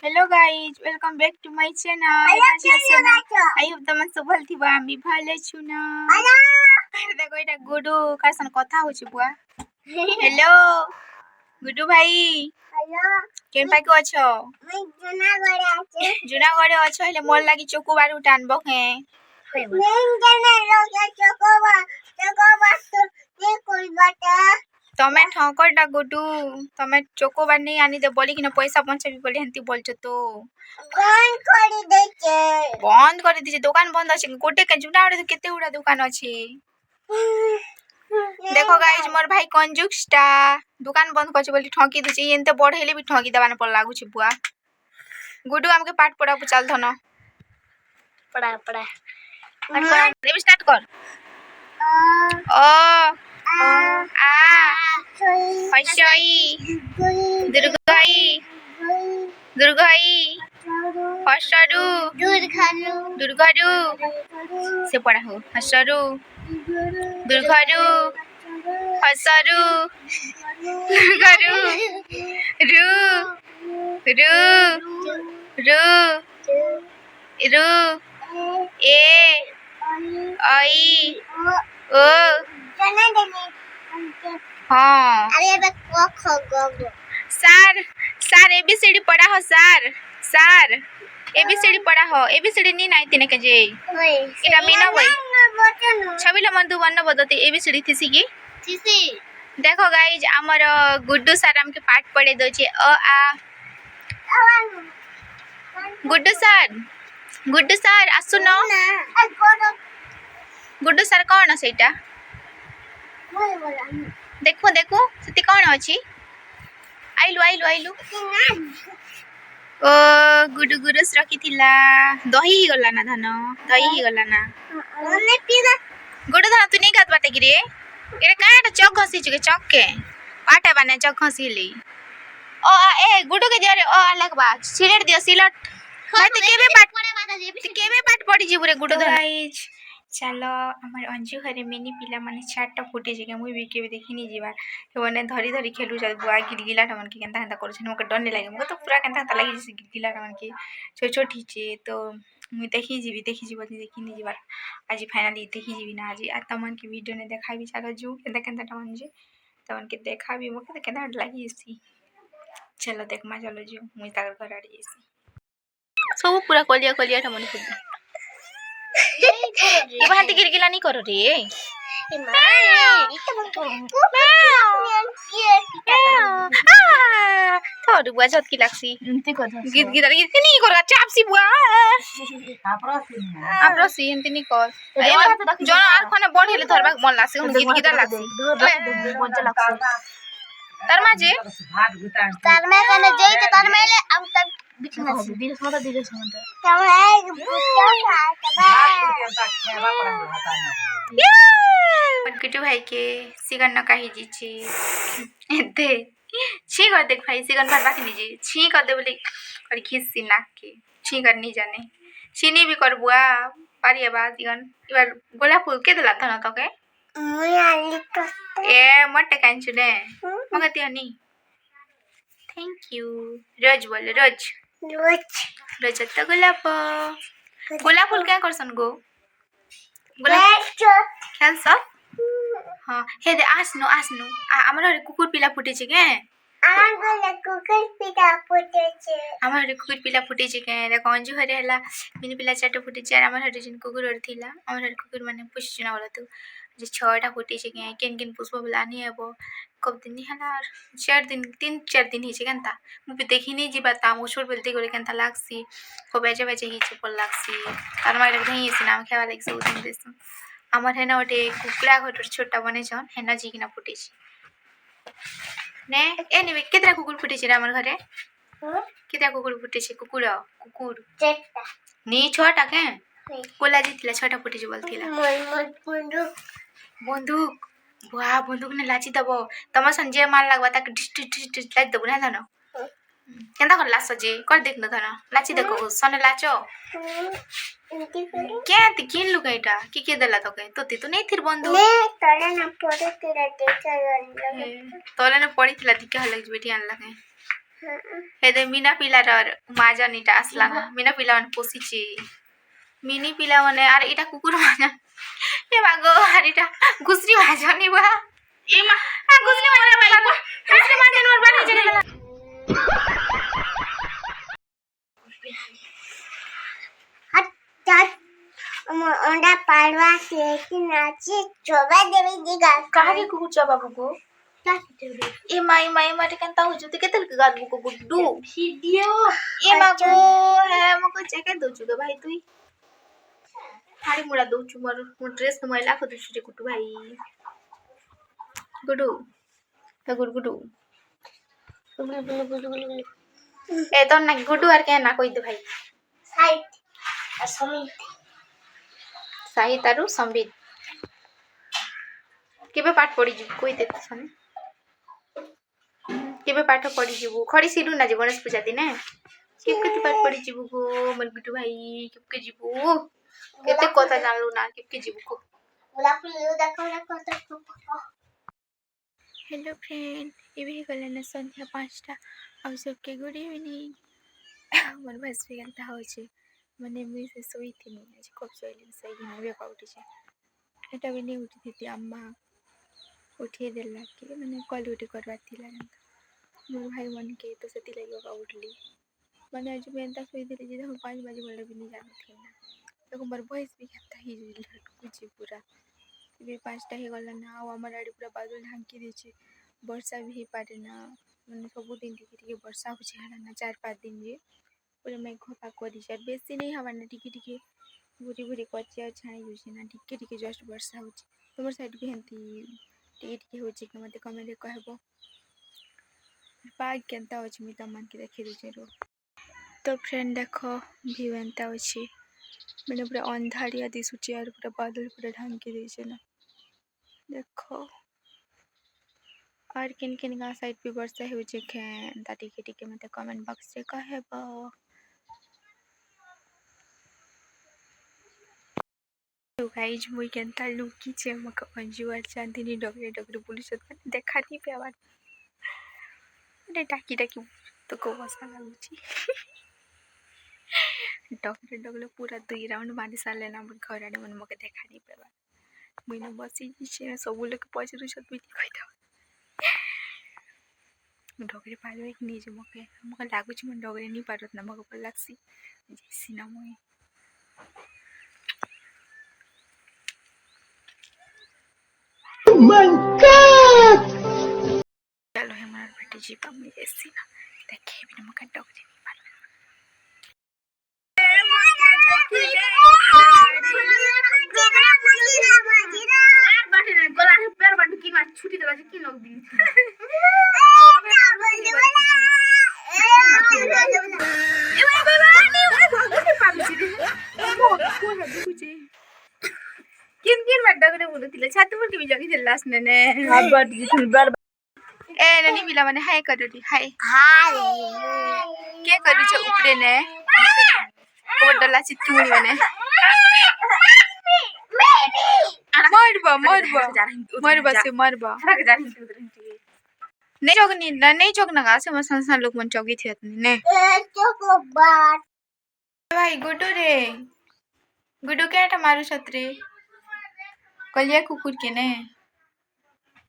Hello guys welcome back to my channel. I hope तुम सब भल थिबा हम भी भले छु ना। देखो एटा गुडू का सन कथा होछि बुआ। हेलो गुडू भाई हेलो केन पाइ को अछो? मैं जुना घरे अछो हेले मोर लागि चोको बारू टानबो के। तमे ठोकरटा गुडू तमे चोको बार नहीं आनी दे बोली कि ना पैसा पहुंचाबी बोली हंती बोलछो तो बंद कर दीजिए दुकान बंद अछि गोटे के जुना आड़े केते उड़ा दुकान अछि। देखो गाइज मोर भाई कंजूसटा दुकान बंद करछ बोली ठोकी दिछि एनते बढ़ेले भी ठोकी देबान पर लागु छि बुआ। गुडू हमके पाठ पढ़ा चल धन पढ़ा रे स्टार्ट कर। ओ आ हसई दुर्गाई दुर्गाई हसरु दुर्गारु से पढ़ा हो हसरु दुर्गारु हसरु दुर्गारु रु रु रु ए आई ओ हाँ सर सर एबीसीडी पढ़ा हो सर सर एबीसीडी पढ़ा हो एबीसीडी नी नाइ तिने के जे एटा मीना भाई छबिला मन दु वन बदते एबीसीडी थिसी की देखो गाइज हमर गुड्डू सर हमके पाठ पढ़े दो छे अ आ गुड्डू सर आसुनो गुड्डू सर कौन सेटा देखो देखो सती कौन अछि आइलु आइलु आइलु ओ गुडु गुरुस रखी थिला दही ही गला ना धन दही ही गला ना गुडु धन तू नहीं खात बाटे कि रे एरे काटा चक घसी छु के चक के पाटे बाने चक घसी ली ओ ए गुडु के दिया रे ओ अलग बात सिलेट दियो सिलेट भाई ते केबे पाठ पढ़ी जी रे गुडु गाइस चलो हमर अंजू घरे मिनी पिला माने चारटा फुटे जे मुई भी केबे देखिनी जीवा ओने धरी धरी खेलु जा बुआ गिलगिला मन के केनता केनता कर छन मके डर नहीं लागे मके तो पूरा केनता लागी जे गिलगिला मन के छोट छोट हिचे तो मुई देखी जीवी देखिनी जीवा आज फाइनली देखी जीवी ना आज आ तमन के वीडियो ने देखाबी चलो जू केनता केनता मन जे तमन के देखाबी मके केनता लागी सी चलो देख मा चलो जू मुई तार घर आड़ी जेसी सब पूरा कलिया कलिया ठमन खुद इबा हंती गिलगिला नहीं करो रे थोड़ी बुआ जत की लागसी गीत गीत गीत नहीं कर चापसी बुआ आप्रसी एंती नहीं कर जन आर खने बढ़ेले धरबा मन लागसी गीत गीत लागसी मजा लागसी तार माजे तार में कने जई त तार में ले अब तक बिछना धीरे समता किटू भाई के सिगन न कही जी छी एते छी कर देख भाई सिगन भरबा के नीजे छी कर दे बोले कर खिस्सी नाक के छी कर नहीं जाने चीनी भी कर बुआ पारिया बा सिगन इबार गोलाप फूल के देला धन तो के मुई आली तो ए मटे कांचु ने मगती हनी थैंक यू रोज बोले रोज रोज तो गोलाप गोलाप फूल क्या करसन गो गोलाप खेल सब हाँ हे दे आसनु हमर हरे कुकुर पिला फुटे छे के आंगले कुकुर पिला फुटे छे के देखो अंजू हरे हला मिनी पिला चाटे फुटे छे हमर हरे जिन कुकुर हर थिला हमर हरे कुकुर माने पुछ चुना वाला तो जे 6टा फुटे छे के केन पुष्प बला नहीं हेबो कब दिन हला 3-4 दिन ही छे केनता मु भी देखि नहीं जीबा ता मु छोड़ बोलते गोले केनता लागसी को बेजे ही छे पर लागसी तार मारे नहीं से नाम खेवा लाग सब दिन देस हमर हेना ओटे कुकुरा घटर छोटा बने छन हेना जी किना फुटे छे ने ए निबे केतरा कुकुर फुटे छे हमर घरे केतरा कुकुर फुटे छे कुकुर चेटा नी 6टा के कोला जीतला 6टा फुटे छे बोलथिला बंदूक वाह बंदूक ने लाची दबो तमा संजय मार लागबा ताक डिस लाच दबो ना धन केनता कर लासो जे कर देख न धन लाची देखो सने लाचो क्या ती किन लुगाइटा के देला तो के तो नहीं थिर बंदूक तोले न पड़े तेरा देचा तोले न पड़ी थिला ती के हलक बेटी आन लगे हेदे मीना पिलार माजन इटा आसला ना मीना पिला मन पोसिचे मिनी पिला माने आर इटा कुकुर माजन ए बागो आर इटा घुसरी माजन बा ए मा घुसरी माजन मोर बानी चले गला ओंडा पाड़वा से कि नाची चोबा देवी दिगा काहे कुकुर चबा बुको ए माई माटे केनता हो जते केतल के गाद बुको गुड्डू वीडियो ए मागो है मको चेके दोचु तो भाई तुई हाड़ी मुड़ा दोचु मोर ड्रेस न मैला को दोचु रे गुड्डू भाई गुड्डू हे गुड्डू ए तो ना गुड्डू आर के ना कोई दे भाई साइड असमी साही तारु संबित केबे पाठ पड़ी जु कोई दे छने केबे पाठ पड़ी जीवु खड़ी सिडू ना जी गणेश पूजा दिने केबे पाठ पड़ी जीवु गो मन गुड्डू भाई केबे जीवु केते कथा जानलु ना केबे जीवु को गोलाप फूल देखो ना कत हेलो फ्रेंड एबे गले ना संध्या 5टा अब सबके गुड इवनिंग मोर बस भी गलता हो छे मने मुई से सोई थी आज खूब सोईली सही दिन वे का उठी छे एटा भी नहीं उठी थी अम्मा उठिए देला के मने कॉल उठी करवा थिला मोर भाई मन के तो सेती लगे का उठली मने आज मैं एंता सोई देली जे हम 5 बजे बोले भी नहीं जानो थी ना देखो मोर वॉइस भी कहता ही लटकुची पूरा भी 5टा ही गला ना आ हमर आड़ी पूरा बादल ढांकी देछे वर्षा भी ही पारे ना मने सब दिन टिके वर्षा हो छे ना 4-5 दिन जे पूरा मैं घोपा करी छे बेसी नहीं हवा ना टिके भूरी भूरी कच्चे और छाई होछे ना टिके जस्ट वर्षा होछे तुमर साइड भी हंती टिके होछे के मते कमेंट कहबो पाग केनता होछे मी तमन के देखि देछे रो तो फ्रेंड देखो व्यू एंता होछे मैंने पूरा अंधारिया दिसुचे और पूरा बादल पूरा ढांकी देछे ना देखो और किन किन गा साइड पे वर्षा होछे केन ता टिके मते कमेंट बॉक्स से कहबो तो गाइज मुई केनता लुकी छे मक अंजू और चांदनी डगरे पुलिस देखा नहीं पे आवाज अरे टाकी तो को बसा लागुची डगले पूरा 2 राउंड मारी साले ना मन घर आडे मन मके देखा नहीं पे मुई न बसी छे सब लोग पछरु छत भी कइता डगरे पालवे कि नहीं जे मके लागुची मन डगरे नहीं पारत ना मके पर लागसी जेसी ना मुई माय गॉड चलो हमारा बेटी जी पा मुई जेसी ना देखे भी मके डगरे नहीं पारत छुट्टी देला कि लोग दिन किन किन बार डगरे बोलुथिले छाती पर के जगी देला लास्ट ने हाबर बार ए ननी मिला माने हाय करडी हाय हाय के करू छ ऊपरे ने कोडला चितुड़ी माने मरबा से मरबा नहीं जोगना गा से संसार लोग मन चौगी थे ने भाई गुड्डू रे गुड्डू केटा मारू छत्रे कलिया कुकुर के ने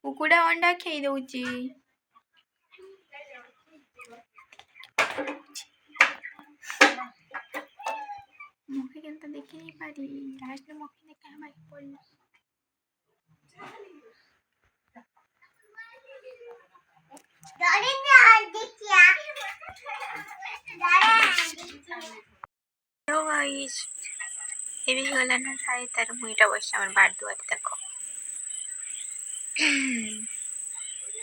कुकुड़ा अंडा खेई दउची मुखे केनता देखि नहीं पारी लास्ट में मुखे ने काय मारी पड़ल डरे ने देखिया हेलो गाइस ये भी गला ना खाई तार मुईटा बस हमर बाड़ दुआर देखो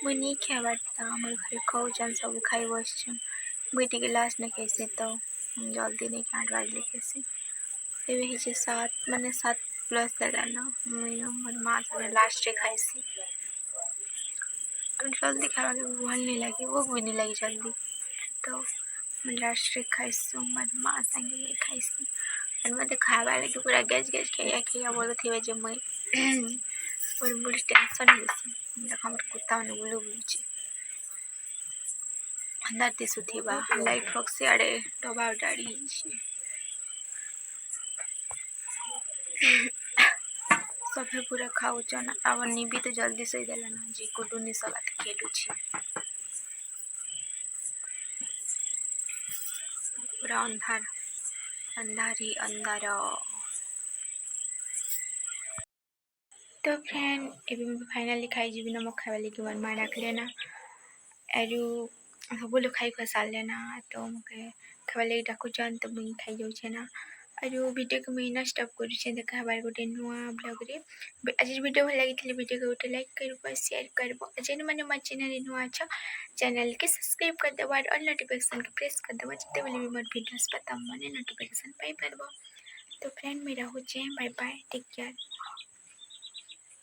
मुनी खाबारता हमर घरे खौ जन सब खाई बसछन बेटी के लास्ट ने कैसे तो जल्दी नहीं 8 बजे कैसे ये ही जे 7 माने 7 प्लस ना मुई हमर मां से लास्ट रे खाइसी जल्दी खावा के भूख नहीं लगी भूख भी नहीं लगी जल्दी तो मैं लास्ट रे खाइसी हमर मां संगे में खाइसी और मते खावा लगे पूरा गज खाइया बोल थी जे मैं और बुढ़ी टेंशन है देखो हमर कुत्ता ने बुलू बुलूची अंधार दिशुथिबा लाइट फॉक्स से आड़े डबा उडाड़ी सभे पूरा खाऊचन अब निबी तो जल्दी सोई देला ना जी कुडुनी सब खेलुछि पूरा अंधार अंधार ही अंधार। तो फ्रेंड एबी फाइनली खाई जीवी नमक खावे लगी मन मां रख लेना एरु सब लोग खाई खसाल लेना तो मुके खावे लगी डाकू जान तो मुई खाई जाऊ छे ना आरु वीडियो को महीना स्टॉप करू छे देखा बार गोटे नुआ ब्लॉग रे आज वीडियो भल लगी वीडियो को गोटे लाइक करबो शेयर करबो जेन माने मोर चैनल रे नुआ छ चैनल के सब्सक्राइब कर देबो और ऑल नोटिफिकेशन के प्रेस कर देबो जते बेले भी मोर वीडियोस पता माने नोटिफिकेशन पाई परबो। तो फ्रेंड मेरा हो बाय बाय टेक केयर।